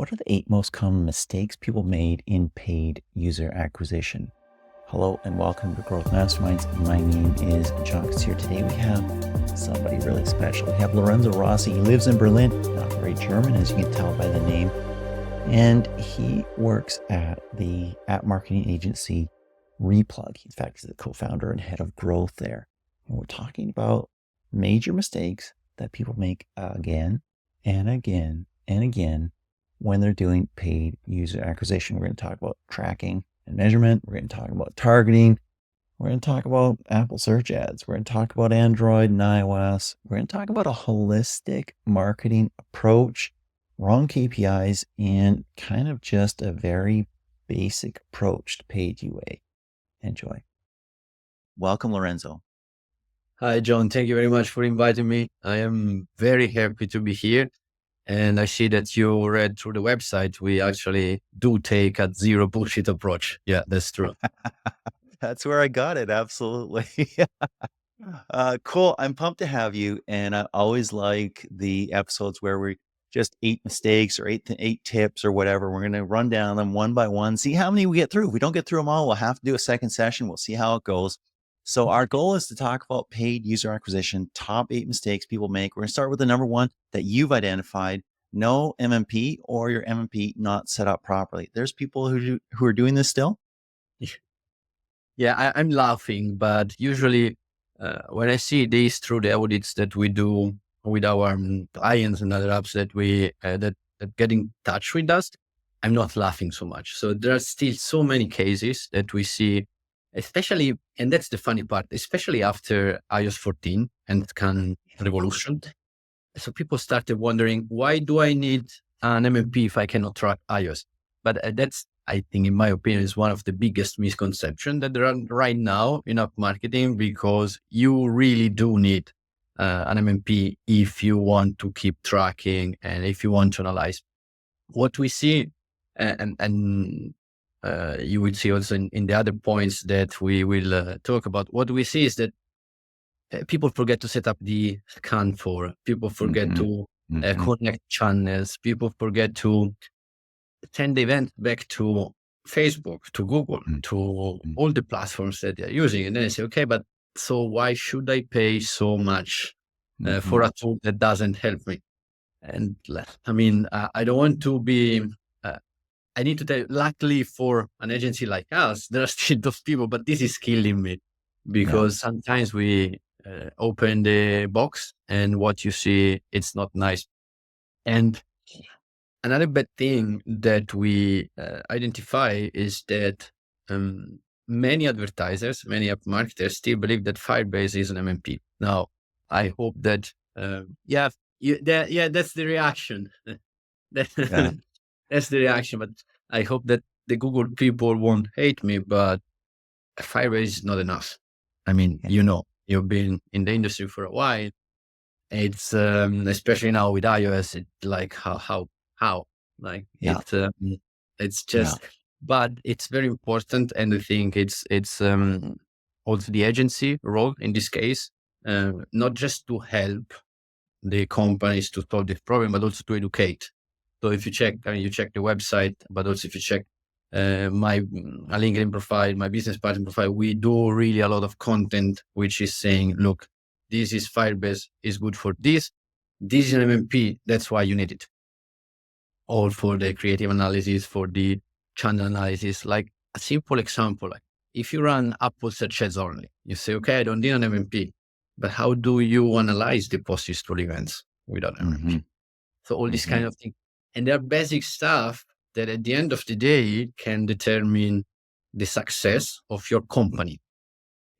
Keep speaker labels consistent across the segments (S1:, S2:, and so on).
S1: What are the 8 most common mistakes people made in paid user acquisition? Hello and welcome to Growth Masterminds. My name is John Koetsier. Today we have somebody really special. We have Lorenzo Rossi. He lives in Berlin, not very German as you can tell by the name. And he works at the app marketing agency Replug. In fact, he's the co-founder and head of growth there. And we're talking about major mistakes that people make again and again and again when they're doing paid user acquisition. We're going to talk about tracking and measurement. We're going to talk about targeting. We're going to talk about Apple search ads. We're going to talk about Android and iOS. We're going to talk about a holistic marketing approach, wrong KPIs, and kind of just a very basic approach to paid UA. Enjoy. Welcome, Lorenzo.
S2: Hi, John. Thank you very much for inviting me. I am very happy to be here. And I see that you read through the website. We actually do take a zero bullshit approach. Yeah, that's true.
S1: That's where I got it. Absolutely. Cool. I'm pumped to have you. And I always like the episodes where we just 8 mistakes or eight tips or whatever. We're going to run down them one by one, see how many we get through. If we don't get through them all, we'll have to do a second session. We'll see how it goes. So our goal is to talk about paid user acquisition, top 8 mistakes people make. We're going to start with the number one that you've identified: no MMP or your MMP not set up properly. There's people who are doing this still.
S2: Yeah, I'm laughing, but usually when I see this through the audits that we do with our clients and other apps that we that get in touch with us, I'm not laughing so much. So there are still so many cases that we see, especially, and that's the funny part, especially after iOS 14 and Scan revolution. So people started wondering, why do I need an MMP if I cannot track iOS? But that's, I think, in my opinion, is one of the biggest misconceptions that there are right now in app marketing, because you really do need an MMP if you want to keep tracking and if you want to analyze. What we see, and you will see also in the other points that we will talk about, what we see is that people forget to set up the scan for, people forget to connect channels, people forget to send the event back to Facebook, to Google, to all the platforms that they're using. And then they say, okay, but so why should I pay so much for a tool that doesn't help me? And I mean, I don't want to be, I need to tell you, luckily for an agency like us, there are still those people, but this is killing me because sometimes we open the box and what you see, it's not nice. And another bad thing that we identify is that many advertisers, many app marketers still believe that Firebase is an MMP. Now, I hope that, that's the reaction. That's the reaction. But I hope that the Google people won't hate me, but Firebase is not enough. I mean, you've been in the industry for a while. It's especially now with iOS, it's like how like it's just, but it's very important. And I think it's also the agency role in this case, not just to help the companies to solve this problem, but also to educate. So if you check, you check the website, but also if you check my LinkedIn profile, my business partner profile, we do really a lot of content, which is saying, look, this is Firebase, is good for this. This is an MMP. That's why you need it. All for the creative analysis, for the channel analysis. Like a simple example, like if you run Apple search ads only, you say, okay, I don't need an MMP, but how do you analyze the post-history events without MMP? So all this kind of thing. And there are basic stuff that at the end of the day can determine the success of your company.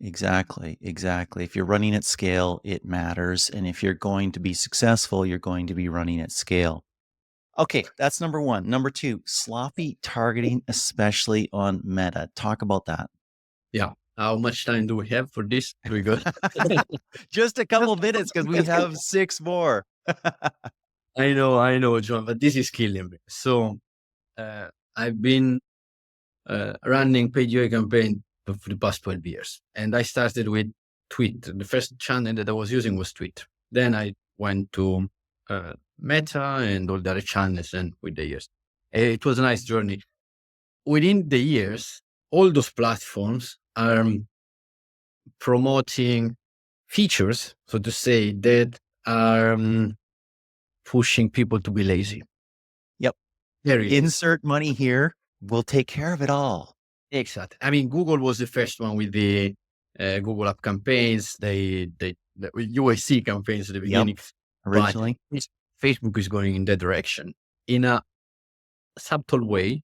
S1: Exactly. If you're running at scale, it matters. And if you're going to be successful, you're going to be running at scale. Okay, that's number one. Number two, sloppy targeting, especially on Meta. Talk about that.
S2: Yeah. How much time do we have for this? Do we go?
S1: Just a couple minutes because we have 6 more.
S2: I know, John, but this is killing me. So I've been running paid UA campaign for the past 12 years. And I started with Tweet. The first channel that I was using was Tweet. Then I went to Meta and all the other channels and with the years. It was a nice journey. Within the years, all those platforms are promoting features, so to say, that are pushing people to be lazy.
S1: Yep.
S2: Very
S1: Insert money here. We'll take care of it all.
S2: exactly. I mean, Google was the first one with the Google App campaigns. The UAC campaigns at the beginning.
S1: Originally.
S2: But Facebook is going in that direction in a subtle way,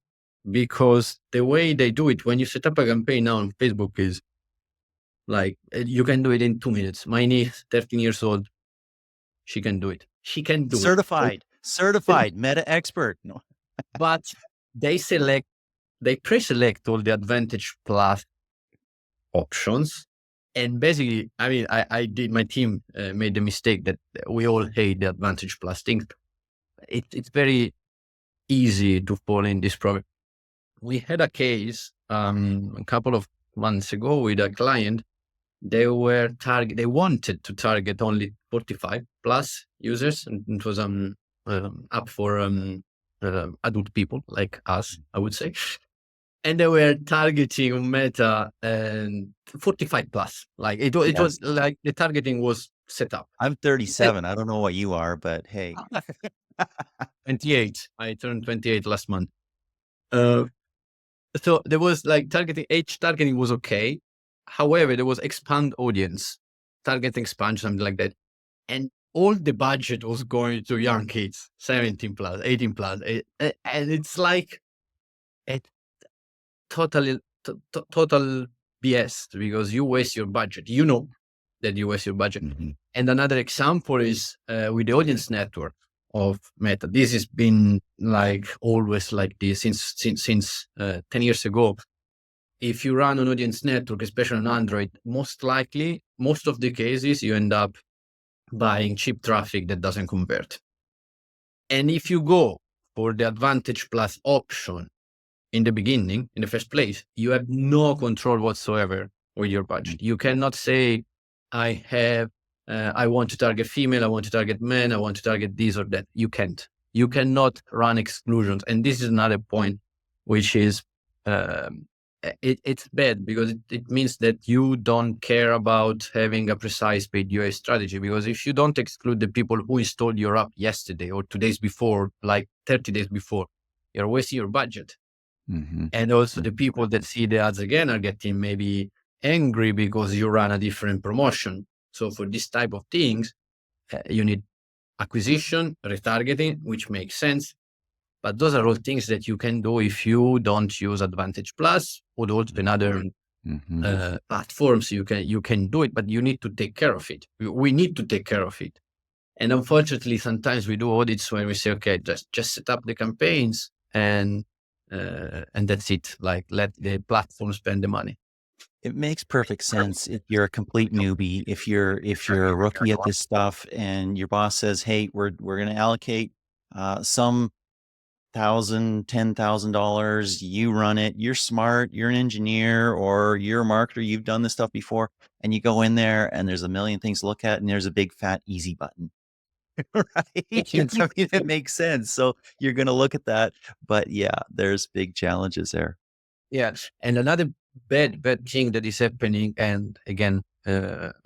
S2: because the way they do it, when you set up a campaign now on Facebook, is like you can do it in 2 minutes. My niece, 13 years old, she can do it. She can do
S1: Certified.
S2: it.
S1: Certified meta expert. No.
S2: But they pre-select all the Advantage Plus options. And basically, I mean, my team made the mistake that we all hate the Advantage Plus things. It's very easy to fall in this problem. We had a case a couple of months ago with a client. They wanted to target only 45 plus users, and it was up for adult people like us, I would say. And they were targeting on Meta and 45 plus. Like it was like the targeting was set up.
S1: I'm 37. I don't know what you are, but hey.
S2: 28. I turned 28 last month. So there was like age targeting was okay. However, there was expand audience, target expansion, something like that. And all the budget was going to young kids, 17 plus, 18 plus. And it's like total BS, because you waste your budget. You know that you waste your budget.
S1: Mm-hmm.
S2: And another example is with the audience network of Meta. This has been like always like this since 10 years ago. If you run an audience network, especially on Android, most likely, most of the cases, you end up buying cheap traffic that doesn't convert. And if you go for the Advantage Plus option in the beginning, in the first place, you have no control whatsoever with your budget. You cannot say, I want to target female, I want to target men, I want to target this or that. You can't. You cannot run exclusions. And this is another point, which is, it's bad, because it means that you don't care about having a precise paid UA strategy. Because if you don't exclude the people who installed your app yesterday or 2 days before, like 30 days before, you're wasting your budget.
S1: Mm-hmm.
S2: And also the people that see the ads again are getting maybe angry because you run a different promotion. So for this type of things, you need acquisition, retargeting, which makes sense. But those are all things that you can do if you don't use Advantage Plus or also in other platforms. You can do it, but you need to take care of it. We need to take care of it. And unfortunately, sometimes we do audits where we say, okay, just set up the campaigns and that's it. Like, let the platform spend the money.
S1: It makes perfect sense if you're a complete newbie, if you're a rookie at this stuff, and your boss says, "Hey, we're going to allocate some $10,000. You run it. You're smart. You're an engineer, or you're a marketer. You've done this stuff before." And you go in there, and there's a million things to look at, and there's a big fat easy button. Right? I mean, it makes sense. So you're going to look at that, but yeah, there's big challenges there.
S2: Yeah, and another bad thing that is happening, and again,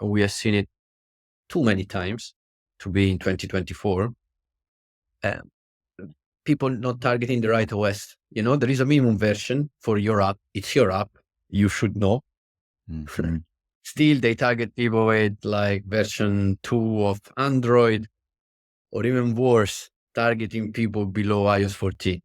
S2: we have seen it too many times to be in 2024. People not targeting the right OS. You know, there is a minimum version for your app. It's your app. You should know. Mm-hmm. Still, they target people with like version 2 of Android, or even worse, targeting people below iOS 14.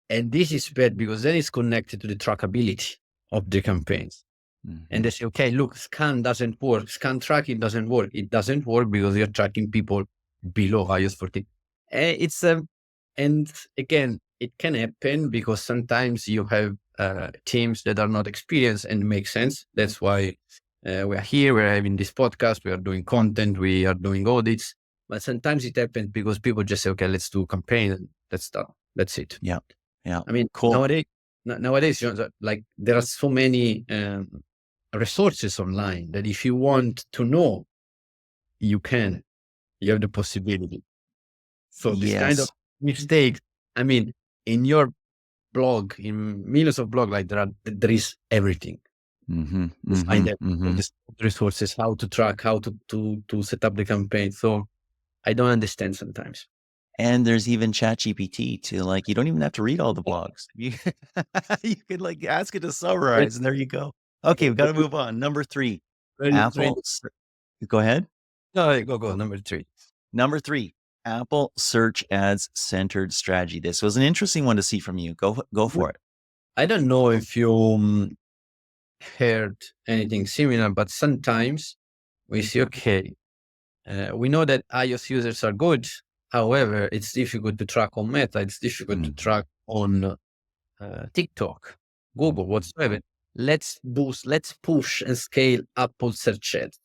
S2: And this is bad, because then it's connected to the trackability of the campaigns. Mm-hmm. And they say, okay, look, scan doesn't work. Scan tracking doesn't work. It doesn't work because you're tracking people below iOS 14. And again, it can happen because sometimes you have teams that are not experienced, and it makes sense. That's why we are here. We're having this podcast. We are doing content. We are doing audits. But sometimes it happens because people just say, okay, let's do a campaign, and that's it.
S1: Yeah. Yeah.
S2: I mean, cool. Nowadays, like, there are so many resources online that if you want to know, you have the possibility. So this kind of mistakes I mean, in your blog, in millions of blog, like there is everything.
S1: Mm-hmm,
S2: You find that all
S1: mm-hmm.
S2: these resources, how to track, how to set up the campaign. So I don't understand sometimes.
S1: And there's even ChatGPT to like, you don't even have to read all the blogs. You, you could like ask it to
S2: Very,
S1: summarize, and there you go. Okay, we've got to move on. Number 3,
S2: very,
S1: Apple. Go ahead.
S2: no, go. Number 3.
S1: Number 3, Apple search ads centered strategy. This was an interesting one to see from you. Go for it.
S2: I don't know if you heard anything similar, but sometimes we see, okay, we know that iOS users are good. However, it's difficult to track on Meta. It's difficult to
S1: Mhm.
S2: track on TikTok, Google, whatsoever. Let's push and scale Apple search ads.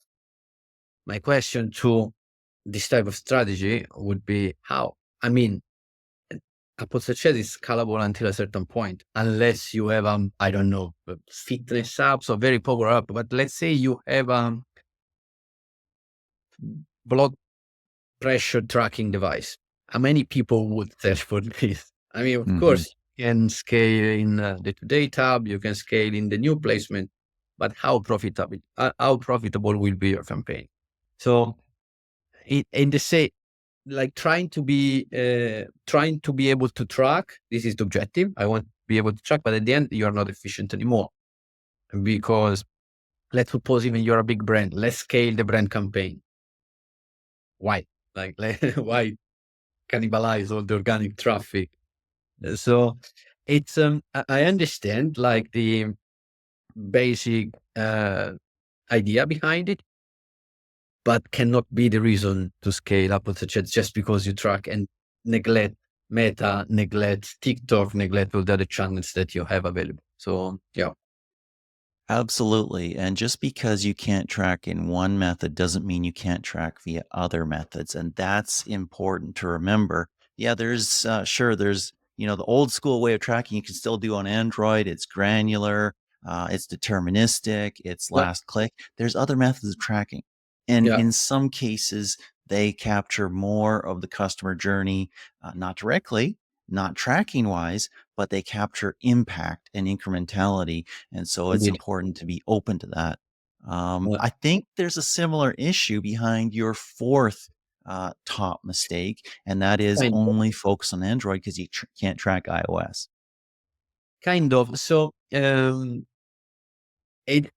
S2: My question to this type of strategy would be how? I mean, Apple search ad is scalable until a certain point, unless you have, I don't know, fitness apps or very power up. But let's say you have a blood pressure tracking device. How many people would search for this? I mean, of
S1: Mhm.
S2: course, you can scale in the Today tab, you can scale in the new placement, but how profitable will be your campaign? So, in the same, like trying to be able to track. This is the objective. I want to be able to track, but at the end, you are not efficient anymore because let's suppose even you're a big brand. Let's scale the brand campaign. Why? Like, why cannibalize all the organic traffic? So it's I understand like the basic idea behind it, but cannot be the reason to scale up such as just because you track and neglect Meta, neglect TikTok, neglect all the other channels that you have available. So yeah,
S1: Absolutely. And just because you can't track in one method doesn't mean you can't track via other methods. And that's important to remember. Yeah, there's sure there's, the old school way of tracking you can still do on Android. It's granular, it's deterministic, it's
S2: yeah,
S1: last click. There's other methods of tracking. And
S2: yeah,
S1: in some cases, they capture more of the customer journey, not directly, not tracking wise, but they capture impact and incrementality, and so it's
S2: indeed.
S1: important to be open to that.
S2: Yeah,
S1: I think there's a similar issue behind your fourth top mistake, and that is
S2: kind of,
S1: only focus on Android because you can't track iOS.
S2: kind of. So it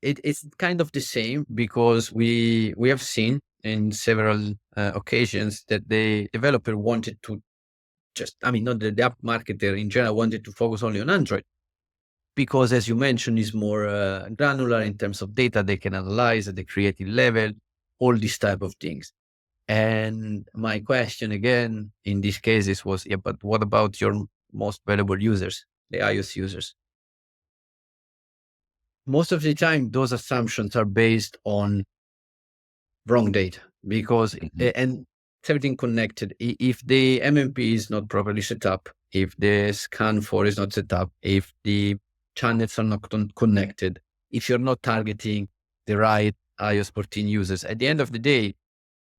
S2: it's kind of the same because we have seen in several occasions that the developer wanted to just, I mean, not the app marketer in general wanted to focus only on Android because, as you mentioned, is more granular in terms of data they can analyze at the creative level, all these type of things. And my question again in these cases was, yeah, but what about your most valuable users, the iOS users? Most of the time, those assumptions are based on wrong data because,
S1: Mhm.
S2: and it's everything connected. If the MMP is not properly set up, if the scan for is not set up, if the channels are not connected, if you're not targeting the right iOS 14 users, at the end of the day,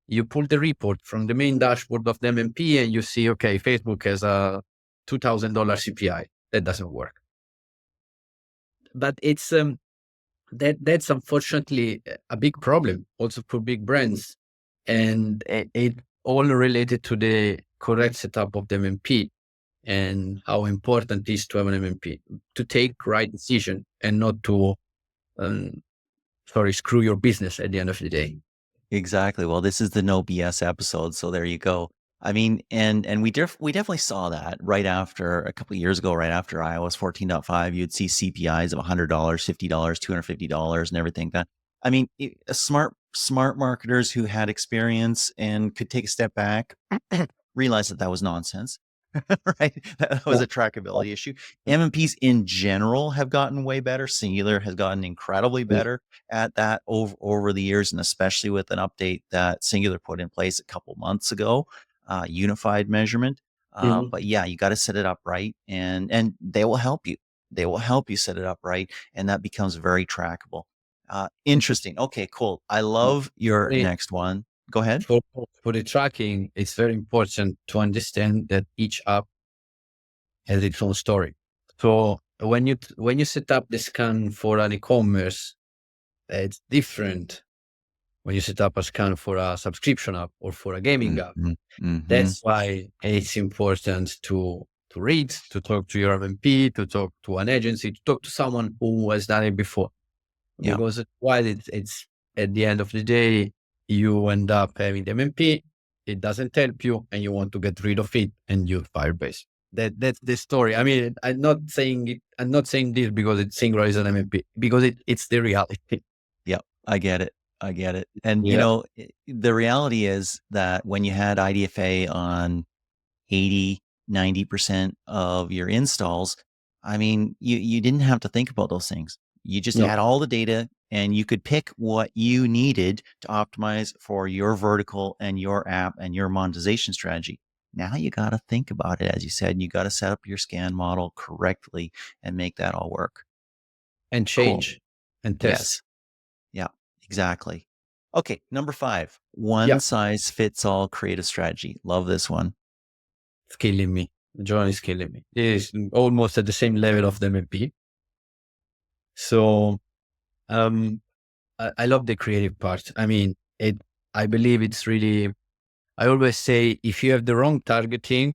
S2: you pull the report from the main dashboard of the MMP and you see, okay, Facebook has a $2,000 CPI. That doesn't work. But it's that's unfortunately a big problem also for big brands, and it all related to the correct setup of the MMP and how important it is to have an MMP to take right decision and not to um, screw your business at the end of the day.
S1: Exactly. Well, this is the no BS episode, so there you go. I mean, and we definitely saw that right after a couple of years ago, right after iOS 14.5, you'd see CPIs of $100, $50, $250, and everything. That I mean, smart marketers who had experience and could take a step back realized that that was nonsense. Right? That was
S2: Yeah.
S1: a trackability issue. MMPs in general have gotten way better. Singular has gotten incredibly better at that over the years, and especially with an update that Singular put in place a couple months ago, unified measurement.
S2: Mhm.
S1: But yeah, you got to set it up right, and they will help you. They will help you set it up right, and that becomes very trackable. Interesting. Okay, cool. I love your
S2: The-
S1: next one. Go ahead.
S2: For, for the tracking, it's very important to understand that each app has its own story. So when you set up the scan for an e-commerce, it's different when you set up a scan for a subscription app or for a gaming app.
S1: Mhm. Mhm.
S2: That's why it's important to read, to talk to your MMP, to talk to an agency, to talk to someone who has done it before.
S1: Yeah.
S2: Because while it's at the end of the day, you end up having the MMP, it doesn't help you, and you want to get rid of it and use Firebase. That's the story. I mean, I'm not saying it. I'm not saying this because it's Singular is an MMP, because it's the reality.
S1: Yeah. I get it. I get it. And
S2: Yeah.
S1: the reality is that when you had IDFA on 80, 90% of your installs, I mean, you didn't have to think about those things. You just
S2: No.
S1: had all the data and you could pick what you needed to optimize for your vertical and your app and your monetization strategy. Now you got to think about it. As you said, you got to set up your scan model correctly and make that all work.
S2: And
S1: Cool.
S2: change and test.
S1: Yes. Yeah, exactly. Okay. Number 5, one size fits all creative strategy. Love this one.
S2: It's killing me. John is killing me. It is almost at the same level of the MP. So I love the creative part. I mean, I believe it's really, I always say, if you have the wrong targeting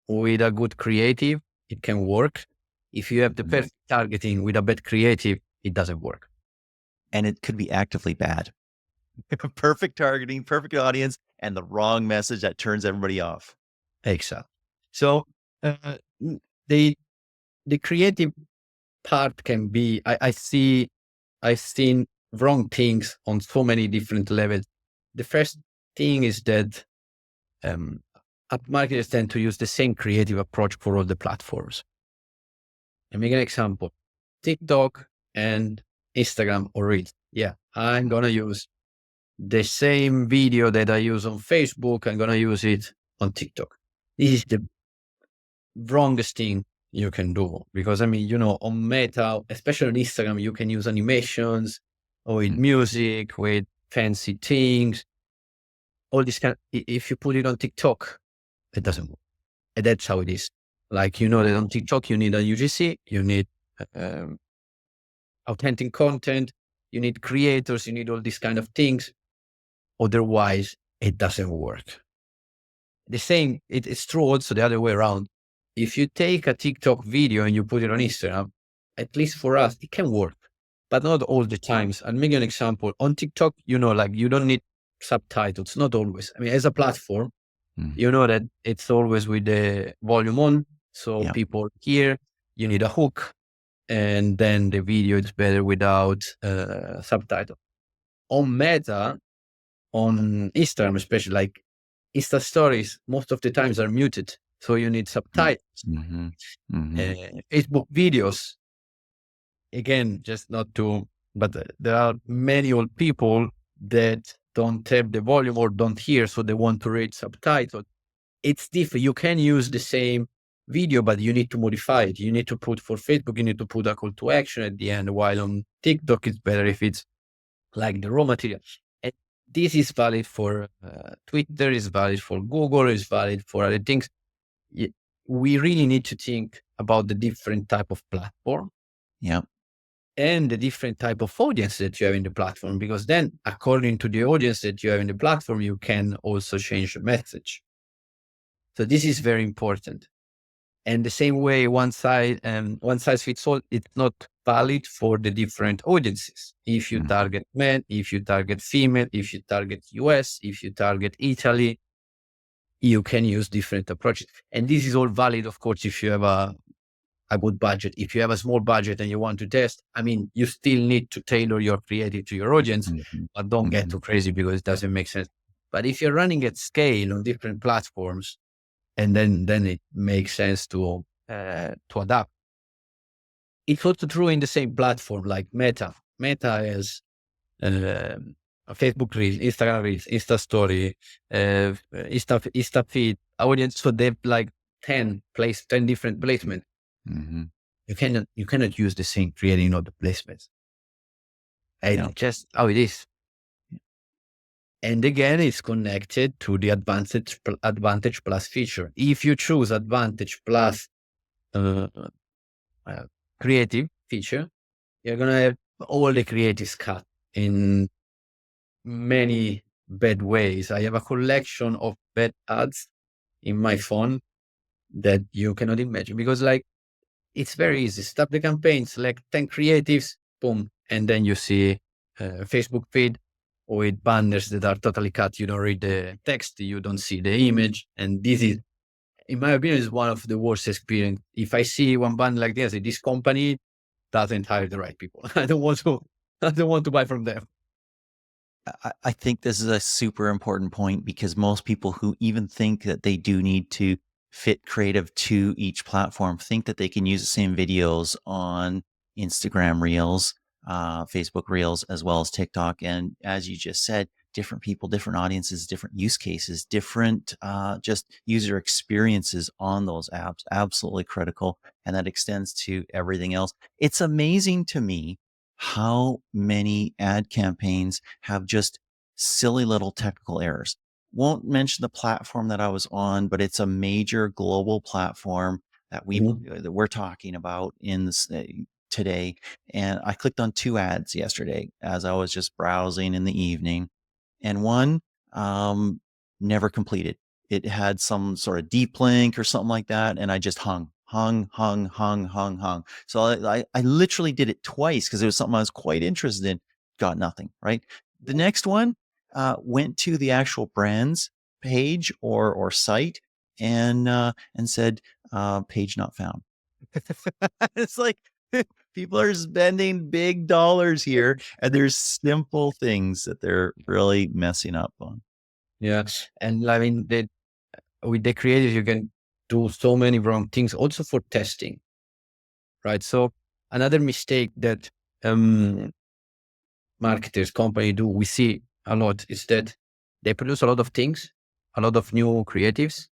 S2: with a good creative, it can work. If you have the perfect targeting with a bad creative, it doesn't work.
S1: And it could be actively bad. Perfect targeting, perfect audience, and the wrong message that turns everybody off.
S2: Exactly. So the creative part can be, I've seen wrong things on so many different levels. The first thing is that app marketers tend to use the same creative approach for all the platforms. Let me give an example. TikTok and Instagram or Reels. Yeah, I'm going to use the same video that I use on Facebook. I'm going to use it on TikTok. This is the wrongest thing you can do, because I mean, on Meta, especially on Instagram, you can use animations or with music, with fancy things, all this kind. If you put it on TikTok, it doesn't work. And that's how it is. Like, that on TikTok, you need a UGC, you need authentic content, you need creators, you need all these kind of things. Otherwise, it doesn't work. The same, it's true also the other way around. If you take a TikTok video and you put it on Instagram, at least for us, it can work, but not all the times. I'll make you an example. On TikTok, you don't need subtitles, not always. I mean, as a platform, you know that it's always with the volume on, so people hear. You need a hook, and then the video is better without subtitle. On Meta, on Instagram especially, like Insta stories, most of the times are muted, so you need subtitles. Facebook videos, again, just not to, but there are many old people that don't have the volume or don't hear, so they want to read subtitles. It's different. You can use the same video, but you need to modify it. You need to put, for Facebook, you need to put a call to action at the end, while on TikTok, it's better if it's like the raw material. And this is valid for Twitter, is valid for Google, is valid for other things. We really need to think about the different type of platform.
S1: Yeah.
S2: And the different type of audience that you have in the platform, because then according to the audience that you have in the platform, you can also change the message. So this is very important. And the same way, one size fits all, it's not valid for the different audiences. If you target men, if you target female, if you target US, if you target Italy, you can use different approaches. And this is all valid, of course, if you have a good budget. If you have a small budget and you want to test, I mean, you still need to tailor your creative to your audience, but don't get too crazy, because it doesn't make sense. But if you're running at scale on different platforms, and then it makes sense to adapt. It's also true in the same platform, like Meta. Meta has a Facebook Reels, Instagram Reels, Insta Story, Insta Feed audience. So they have like 10 different placements. You cannot use the same creating all the placements. And just how it is. And again, it's connected to the Advantage Plus feature. If you choose Advantage Plus uh, creative feature, you're going to have all the creatives cut in many bad ways. I have a collection of bad ads in my phone that you cannot imagine, because like it's very easy. Stop the campaign, select 10 creatives, boom. And then you see Facebook feed with banners that are totally cut. You don't read the text, you don't see the image. And this is, in my opinion, is one of the worst experience. If I see one banner like this, this company doesn't hire the right people. I don't want to buy from them.
S1: I think this is a super important point, because most people who even think that they do need to fit creative to each platform think that they can use the same videos on Instagram Reels, Facebook Reels, as well as TikTok. And as you just said, different people, different audiences, different use cases, different just user experiences on those apps. Absolutely critical. And that extends to everything else. It's amazing to me how many ad campaigns have just silly little technical errors. Won't mention the platform that I was on, but it's a major global platform that we're talking about in this today. And I clicked on 2 ads yesterday as I was just browsing in the evening, and one never completed. It had some sort of deep link or something like that, and I just hung. So I literally did it twice because it was something I was quite interested in. Got nothing, right? The next one went to the actual brand's page or site and said page not found. It's like people are spending big dollars here, and there's simple things that they're really messing up on.
S2: Yeah. And I mean, with the creatives, you can do so many wrong things also for testing, right? So another mistake that marketers, company do, we see a lot, is that they produce a lot of things, a lot of new creatives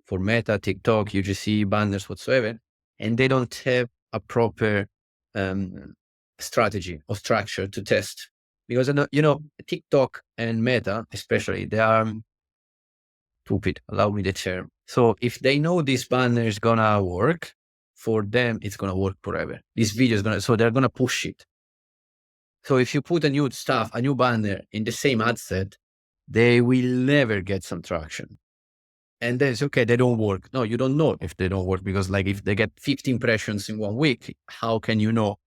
S2: for Meta, TikTok, UGC, banners, whatsoever, and they don't have a proper strategy or structure to test. Because, TikTok and Meta, especially, they are stupid, allow me the term. So if they know this banner is gonna work, for them, it's gonna work forever. This video is so they're gonna push it. So if you put a new banner in the same ad set, they will never get some traction. And then it's okay, they don't work. No, you don't know if they don't work, because like if they get 50 impressions in 1 week, how can you know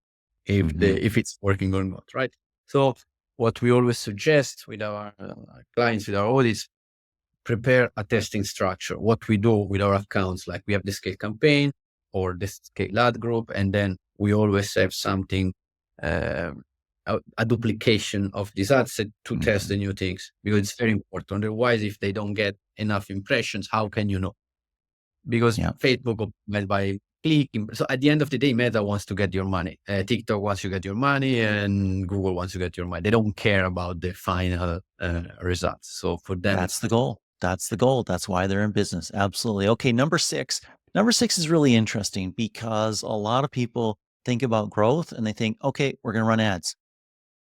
S2: if it's working or not, right? So what we always suggest with our clients, with our audits, prepare a testing structure. What we do with our accounts, like we have the scale campaign or the scale ad group, and then we always have something, a duplication of this ad set to test the new things, because it's very important. Otherwise, if they don't get enough impressions, how can you know? Because Facebook optimized by clicking. So at the end of the day, Meta wants to get your money. TikTok wants to get your money, and Google wants to get your money. They don't care about the final results. So for them,
S1: that's the goal. That's the goal. That's why they're in business. Absolutely. Okay. Number 6. Number 6 is really interesting, because a lot of people think about growth and they think, okay, we're going to run ads.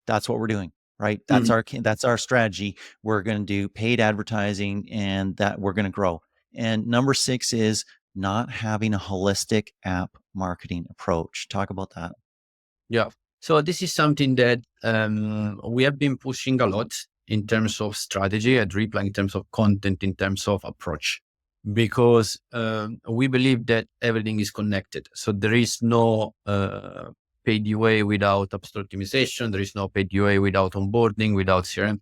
S1: That's what we're doing, right? That's our strategy. We're going to do paid advertising, and that we're going to grow. And number 6 is not having a holistic app marketing approach. Talk about that.
S2: Yeah. So this is something that we have been pushing a lot in terms of strategy at Replug, in terms of content, in terms of approach, because we believe that everything is connected. So there is no paid UA without App Store optimization. There is no paid UA without onboarding, without CRM.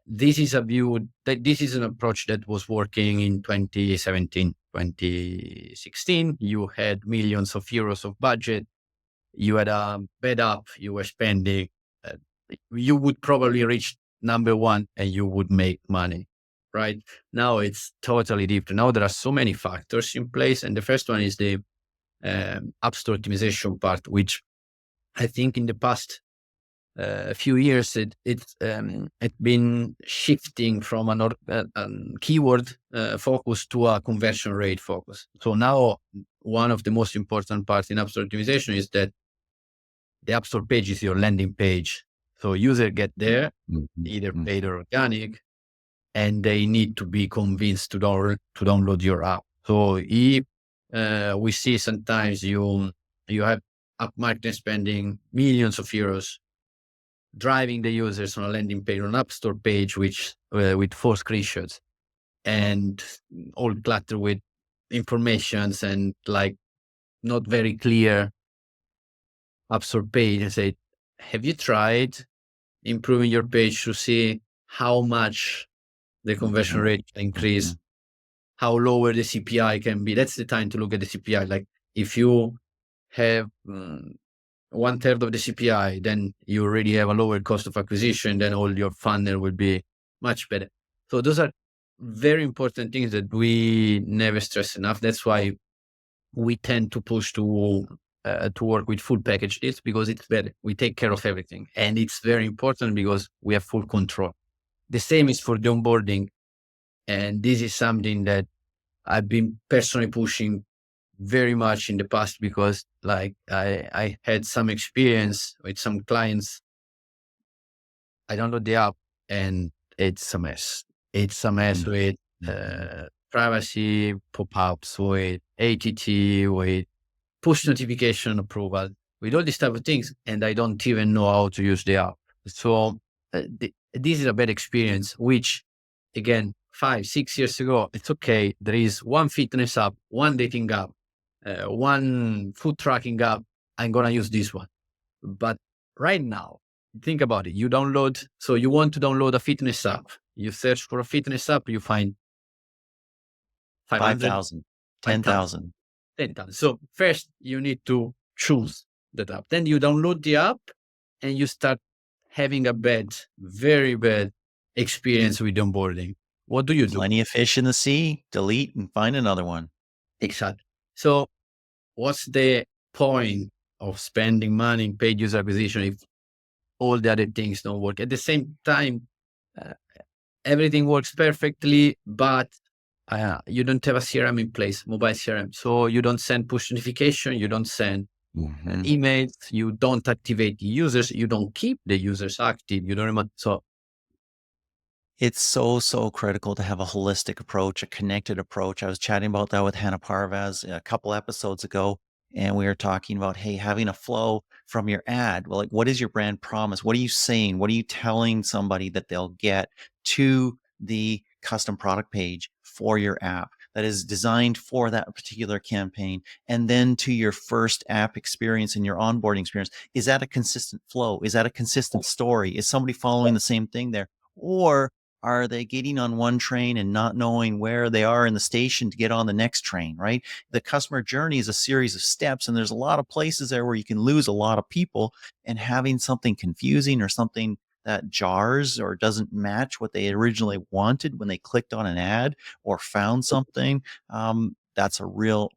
S2: This is this is an approach that was working in 2017, 2016. You had millions of euros of budget. You had a bed up, you were spending, you would probably reach number 1 and you would make money, right? Now it's totally different. Now there are so many factors in place. And the first one is the App Store optimization part, which I think in the past few years, it's been shifting from a keyword focus to a conversion rate focus. So now one of the most important parts in App Store optimization is that the App Store page is your landing page. So user get there, either paid or organic, and they need to be convinced to download your app. So if We see sometimes you have up marketing spending millions of euros driving the users on a landing page, on an app store page, which with 4 screenshots and all cluttered with informations and like not very clear app store page, and say, have you tried improving your page to see how much the conversion rate increase, how lower the CPI can be? That's the time to look at the CPI. Like if you have 1/3 of the CPI, then you already have a lower cost of acquisition, then all your funnel will be much better. So those are very important things that we never stress enough. That's why we tend to push to work with full package deals, because it's better. We take care of everything, and it's very important because we have full control. The same is for the onboarding, and this is something that I've been personally pushing very much in the past, because like I had some experience with some clients. I download the app and it's a mess. It's a mess with privacy pop-ups, with ATT, with push notification approval, with all these type of things, and I don't even know how to use the app. So this is a bad experience, which again, 5-6 years ago, it's okay. There is one fitness app, one dating app, one food tracking app. I'm going to use this one. But right now, think about it. You want to download a fitness app. You search for a fitness app, you find 500,
S1: 5,000, 10,000.
S2: 10,000. So first you need to choose that app. Then you download the app and you start having a very bad experience with onboarding. What do you do?
S1: Plenty of fish in the sea. Delete and find another one.
S2: Exactly. So what's the point of spending money in paid user acquisition if all the other things don't work? At the same time, everything works perfectly, but you don't have a CRM in place, mobile CRM. So you don't send push notification, you don't send emails, you don't activate the users, you don't keep the users active, you don't remember. So
S1: it's so critical to have a holistic approach, a connected approach. I was chatting about that with Hannah Parvaz a couple episodes ago, and we were talking about, hey, having a flow from your ad. Well, like, what is your brand promise? What are you saying? What are you telling somebody that they'll get to the custom product page for your app that is designed for that particular campaign? And then to your first app experience and your onboarding experience, is that a consistent flow? Is that a consistent story? Is somebody following the same thing there? Or are they getting on one train and not knowing where they are in the station to get on the next train, right? The customer journey is a series of steps, and there's a lot of places there where you can lose a lot of people, and having something confusing or something that jars or doesn't match what they originally wanted when they clicked on an ad or found something, that's a real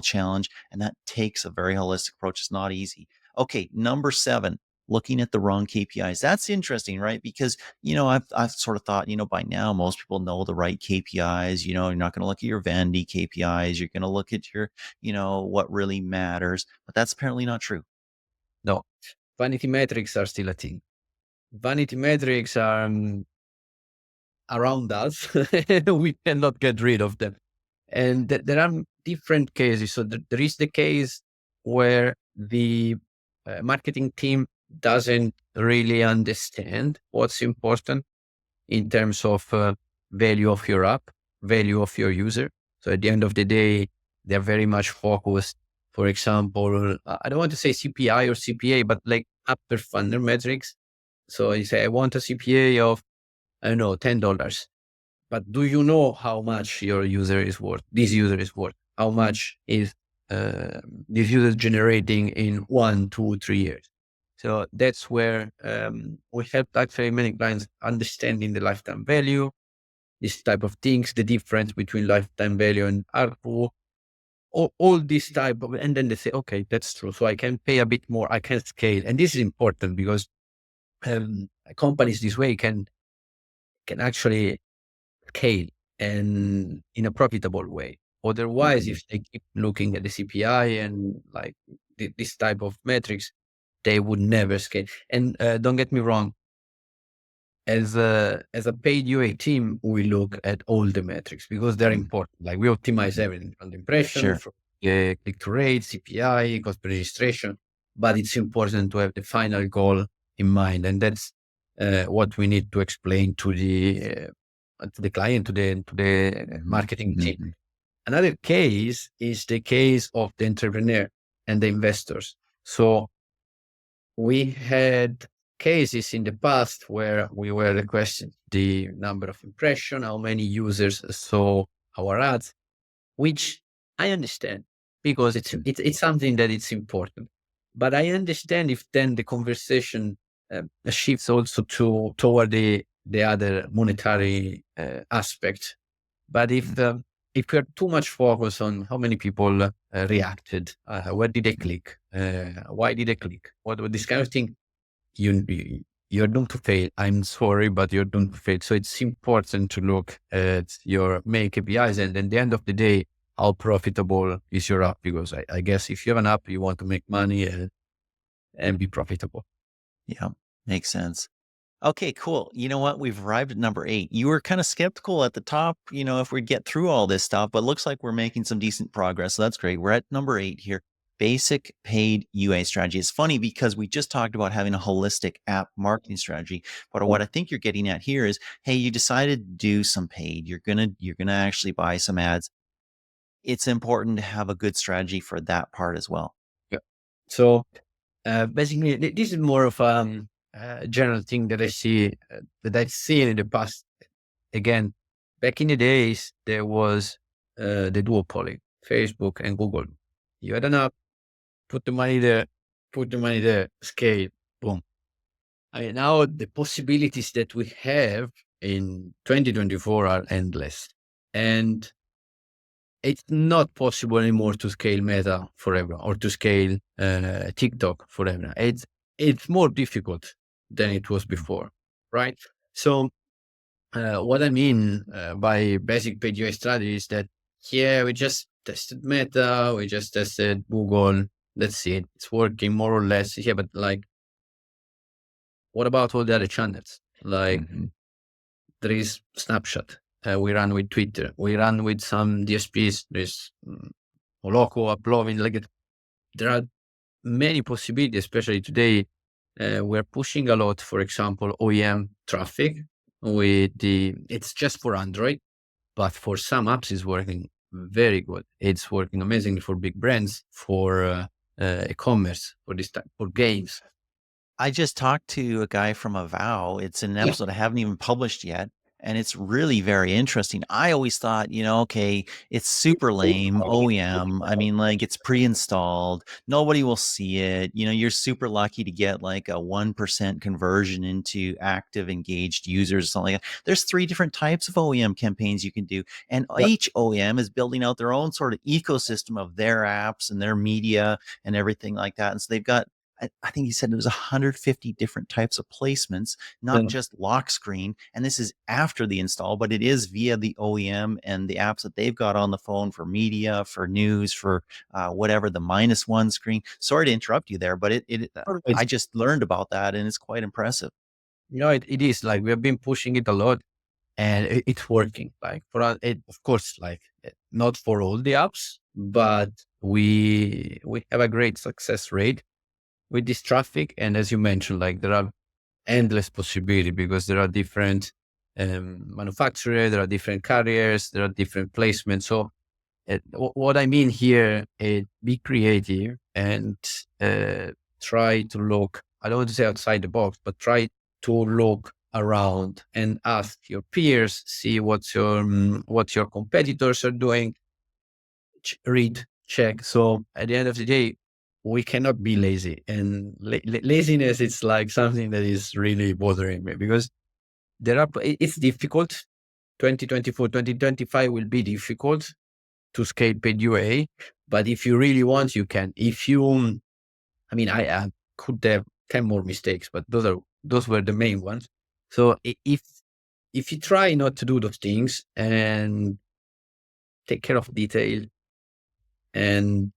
S1: challenge. And that takes a very holistic approach. It's not easy. Okay, number 7, looking at the wrong KPIs. That's interesting, right? Because, I've sort of thought, by now most people know the right KPIs. You're not going to look at your vanity KPIs. You're going to look at your, what really matters. But that's apparently not true.
S2: no, vanity metrics are still a thing. Vanity metrics are around us. We cannot get rid of them. And there are different cases. So there is the case where the marketing team doesn't really understand what's important in terms of value of your app, value of your user. So at the end of the day, they're very much focused. For example, I don't want to say CPI or CPA, but like upper funnel metrics. So you say, I want a CPA of, I don't know, $10. But do you know how much your user is worth? This user is worth. How much is this user generating in 1, 2, 3 years? So that's where we help actually many clients understanding the lifetime value, this type of things, the difference between lifetime value and ARPU, all this type of, and then they say, okay, that's true. So I can pay a bit more, I can scale. And this is important because companies this way can actually scale and in a profitable way. Otherwise, if they keep looking at the CPI and like this type of metrics, they would never scale. And don't get me wrong, as a paid UA team, we look at all the metrics because they're important. Like we optimize everything from the impression,
S1: Sure.
S2: from click-through rate, CPI, cost per registration. But it's important to have the final goal in mind, and that's what we need to explain to the client, to the marketing team.
S1: Mhm.
S2: Another case is the case of the entrepreneur and the investors. So we had cases in the past where we were requesting the number of impression, how many users saw our ads, which I understand because it's something that it's important. But I understand if then the conversation shifts also toward the other monetary aspect. But if we're too much focused on how many people reacted, where did they click, why did they click, what this kind of thing, you're doomed to fail. I'm sorry, but you're doomed to fail. So it's important to look at your main KPIs, and at the end of the day, how profitable is your app? Because I guess if you have an app, you want to make money and be profitable.
S1: Yeah, makes sense. Okay, cool. You know what? We've arrived at number 8. You were kind of skeptical at the top, if we get through all this stuff, but looks like we're making some decent progress. So that's great. We're at number 8 here. Basic paid UA strategy. It's funny because we just talked about having a holistic app marketing strategy, but what I think you're getting at here is, hey, you decided to do some paid. You're gonna actually buy some ads. It's important to have a good strategy for that part as well.
S2: Yeah. So basically, this is more of a general thing that I see that I've seen in the past. Again, back in the days, there was the duopoly, Facebook and Google. You had an app, put the money there, scale, boom. I mean, now the possibilities that we have in 2024 are endless. And it's not possible anymore to scale Meta forever or to scale TikTok forever. It's more difficult than it was before, right? So what I mean by basic paid UA strategy is that, yeah, we just tested Meta, we just tested Google. That's it. It's working more or less. Yeah, but like, what about all the other channels? Like, there is Snapchat. We run with Twitter. We run with some DSPs. There's Loco, Uplovin. Like, there are many possibilities, especially today. We're pushing a lot, for example, OEM traffic it's just for Android, but for some apps it's working very good. It's working amazingly for big brands, for e-commerce, for this type, for games.
S1: I just talked to a guy from Avow. It's an episode I haven't even published yet, and it's really very interesting. I always thought, okay, it's super lame OEM. I mean, like it's pre-installed. Nobody will see it. You're super lucky to get like a 1% conversion into active engaged users or something like that. There's 3 different types of OEM campaigns you can do, and each OEM is building out their own sort of ecosystem of their apps and their media and everything like that. And so they've got, I think he said it was 150 different types of placements, not just lock screen. And this is after the install, but it is via the OEM and the apps that they've got on the phone for media, for news, for whatever, the -1 screen. Sorry to interrupt you there, but I just learned about that and it's quite impressive.
S2: It is like we have been pushing it a lot, and it's working. Like for us, of course, like not for all the apps, but we have a great success rate with this traffic. And as you mentioned, like there are endless possibility because there are different manufacturers, there are different carriers, there are different placements. So what I mean here is be creative and try to look, I don't want to say outside the box, but try to look around and ask your peers, see what your competitors are doing, read, check. So at the end of the day, we cannot be lazy, and laziness is like something that is really bothering me because it's difficult. 2024, 2025 will be difficult to scale paid UA, but if you really want, you can. I could have 10 more mistakes, but those were the main ones. So if you try not to do those things and take care of detail and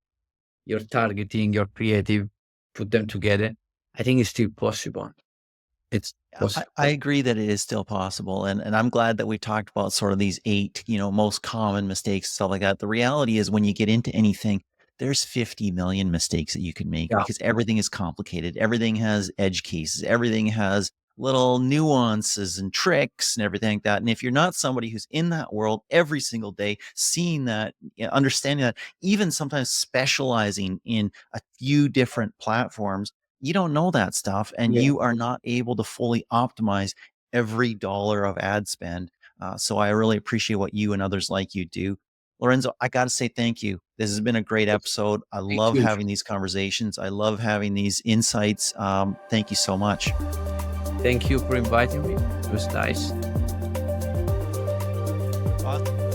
S2: your targeting, your creative, put them together, I think it's still possible. it's
S1: I agree that it is still possible. And I'm glad that we talked about sort of these 8, most common mistakes, stuff like that. The reality is when you get into anything, there's 50 million mistakes that you can make
S2: yeah,
S1: because everything is complicated. Everything has edge cases. Everything has little nuances and tricks and everything like that. And if you're not somebody who's in that world every single day, seeing that, understanding that, even sometimes specializing in a few different platforms, you don't know that stuff and
S2: yeah.
S1: you are not able to fully optimize every dollar of ad spend. So I really appreciate what you and others like you do. Lorenzo, I got to say thank you. This has been a great episode. I
S2: Thank
S1: love
S2: you.
S1: having these conversations. I love having these insights. Thank you so much.
S2: Thank you for inviting me. It was nice.
S1: Awesome.